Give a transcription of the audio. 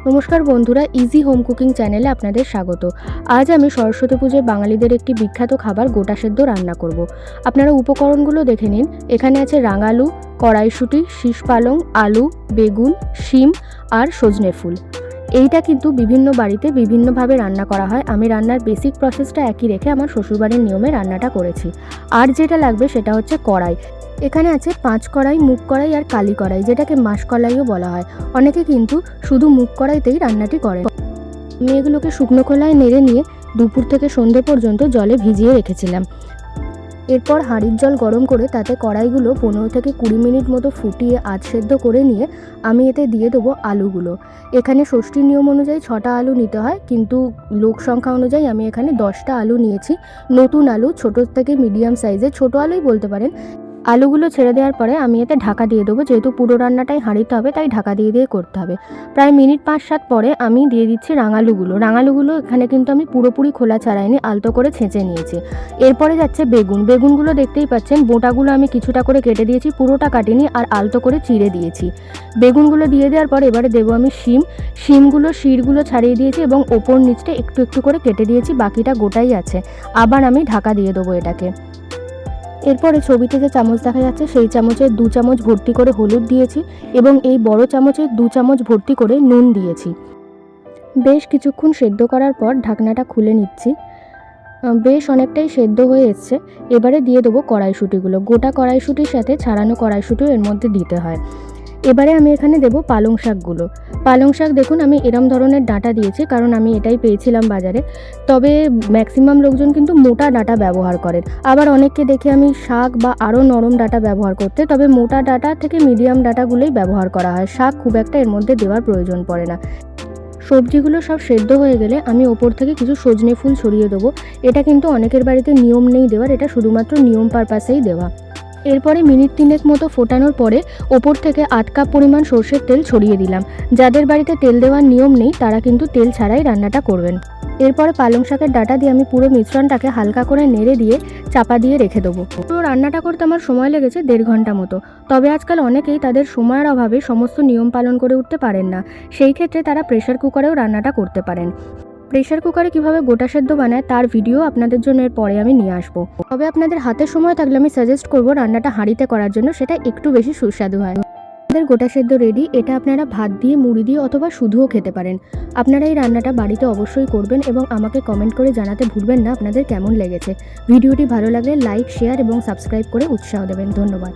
নমস্কার বন্ধুরা, easy home cooking চ্যানেলে আপনাদের স্বাগত। আজ আমি সরস্বতী পুজোয় বাঙালিদের একটি বিখ্যাত খাবার গোটা সেদ্ধ রান্না করব। আপনারা উপকরণগুলো দেখে নিন। এখানে আছে রাঙালু, কড়াইশুঁটি, শীষ পালং, আলু, বেগুন, শিম আর সজনে ফুল। এইটা কিন্তু বিভিন্ন বাড়িতে বিভিন্নভাবে রান্না করা হয়। আমি রান্নার বেসিক প্রসেসটা একই রেখে আমার শ্বশুরবাড়ির নিয়মে রান্নাটা করেছি। আর যেটা লাগবে সেটা হচ্ছে কড়াই। এখানে আছে 5 কড়াই, মুগ কড়াই আর কালি কড়াই, যেটাকে মাসকলাইও বলা হয়। অনেকে কিন্তু শুধু মুগ কড়াইতেই রান্নাটি করেন। আমি এগুলোকে শুকনো খোলায় নেড়ে নিয়ে দুপুর থেকে সন্ধে পর্যন্ত জলে ভিজিয়ে রেখেছিলাম। এরপর হাঁড়ির জল গরম করে তাতে কড়াইগুলো 15 থেকে 20 মিনিট মতো ফুটিয়ে আধ সেদ্ধ করে নিয়ে আমি এতে দিয়ে দেবো আলুগুলো। এখানে ষষ্ঠীর নিয়ম অনুযায়ী 6টা আলু নিতে হয়, কিন্তু লোক সংখ্যা অনুযায়ী আমি এখানে 10টা আলু নিয়েছি। নতুন আলু, ছোটো থেকে মিডিয়াম সাইজের, ছোটো আলুই বলতে পারেন। আলুগুলো ছেড়ে দেওয়ার পরে আমি এতে ঢাকা দিয়ে দেবো, যেহেতু পুরো রান্নাটাই হাঁড়িতে হবে তাই ঢাকা দিয়ে করতে হবে। প্রায় মিনিট 5-7 পরে আমি দিয়ে দিচ্ছি রাঙালুগুলো এখানে কিন্তু আমি পুরোপুরি খোলা ছাড়াইনি, আলতো করে ছেঁচে নিয়েছি। এরপরে যাচ্ছে বেগুনগুলো দেখতেই পাচ্ছেন, বোটাগুলো আমি কিছুটা করে কেটে দিয়েছি, পুরোটা কাটিনি, আর আলতো করে চিড়ে দিয়েছি। বেগুনগুলো দিয়ে দেওয়ার পর এবারে দেবো আমি শিরগুলো ছাড়িয়ে দিয়েছি এবং ওপর নিচটা একটু একটু করে কেটে দিয়েছি, বাকিটা গোটাই আছে। আবার আমি ঢাকা দিয়ে দেবো এটাকে। এরপরে ছবিতে যে চামচ দেখা যাচ্ছে সেই চামচের 2 চামচ ভর্তি করে হলুদ দিয়েছি এবং এই বড় চামচের 2 চামচ ভর্তি করে নুন দিয়েছি। বেশ কিছুক্ষণ সেদ্ধ করার পর ঢাকনাটা খুলে নিচ্ছি। বেশ অনেকটাই সেদ্ধ হয়ে এসছে। এবারে দিয়ে দেবো কড়াইশুঁটিগুলো। গোটা কড়াইশুঁটির সাথে ছাড়ানো কড়াইশুঁটিও এর মধ্যে দিতে হয়। এবারে আমি এখানে দেবো পালং শাক। দেখুন আমি এরম ধরনের ডাঁটা দিয়েছি, কারণ আমি এটাই পেয়েছিলাম বাজারে। তবে ম্যাক্সিমাম লোকজন কিন্তু মোটা ডাঁটা ব্যবহার করেন, আবার অনেককে দেখে আমি শাক বা আরও নরম ডাঁটা ব্যবহার করতে। তবে মোটা ডাঁটা থেকে মিডিয়াম ডাঁটাগুলোই ব্যবহার করা হয়, শাক খুব একটা এর মধ্যে দেওয়ার প্রয়োজন পড়ে না। সবজিগুলো সব সেদ্ধ হয়ে গেলে আমি ওপর থেকে কিছু সজনে ফুল ছড়িয়ে দেবো। এটা কিন্তু অনেকের বাড়িতে নিয়ম নেই দেওয়ার, এটা শুধুমাত্র নিয়ম পারপাসেই দেওয়া। এরপরে মিনিট 3 মতো ফোটানোর পরে ওপর থেকে 8 কাপ পরিমাণ সর্ষের তেল ছড়িয়ে দিলাম। যাদের বাড়িতে তেল দেওয়ার নিয়ম নেই তারা কিন্তু তেল ছাড়াই রান্নাটা করবেন। এরপরে পালং শাকের ডাঁটা দিয়ে আমি পুরো মিশ্রণটাকে হালকা করে নেড়ে দিয়ে চাপা দিয়ে রেখে দেবো। পুরো রান্নাটা করতে আমার সময় লেগেছে 1.5 ঘন্টা মতো। তবে আজকাল অনেকেই তাদের সময়ের অভাবে সমস্ত নিয়ম পালন করে উঠতে পারেন না, সেই ক্ষেত্রে তারা প্রেশার কুকারেও রান্নাটা করতে পারেন। প্রেশার কুকারে কিভাবে গোটা সেদ্ধ বানায় তার ভিডিও আপনাদের জন্য এর পরে আমি নিয়ে আসবো। তবে আপনাদের হাতে সময় থাকলে আমি সাজেস্ট করবো রান্নাটা হাঁড়িতে করার জন্য, সেটা একটু বেশি সুস্বাদু হয়। আপনাদের গোটা সেদ্ধ রেডি। এটা আপনারা ভাত দিয়ে, মুড়ি দিয়ে অথবা শুধুও খেতে পারেন। আপনারা এই রান্নাটা বাড়িতে অবশ্যই করবেন এবং আমাকে কমেন্ট করে জানাতে ভুলবেন না আপনাদের কেমন লেগেছে। ভিডিওটি ভালো লাগলে লাইক, শেয়ার এবং সাবস্ক্রাইব করে উৎসাহ দেবেন। ধন্যবাদ।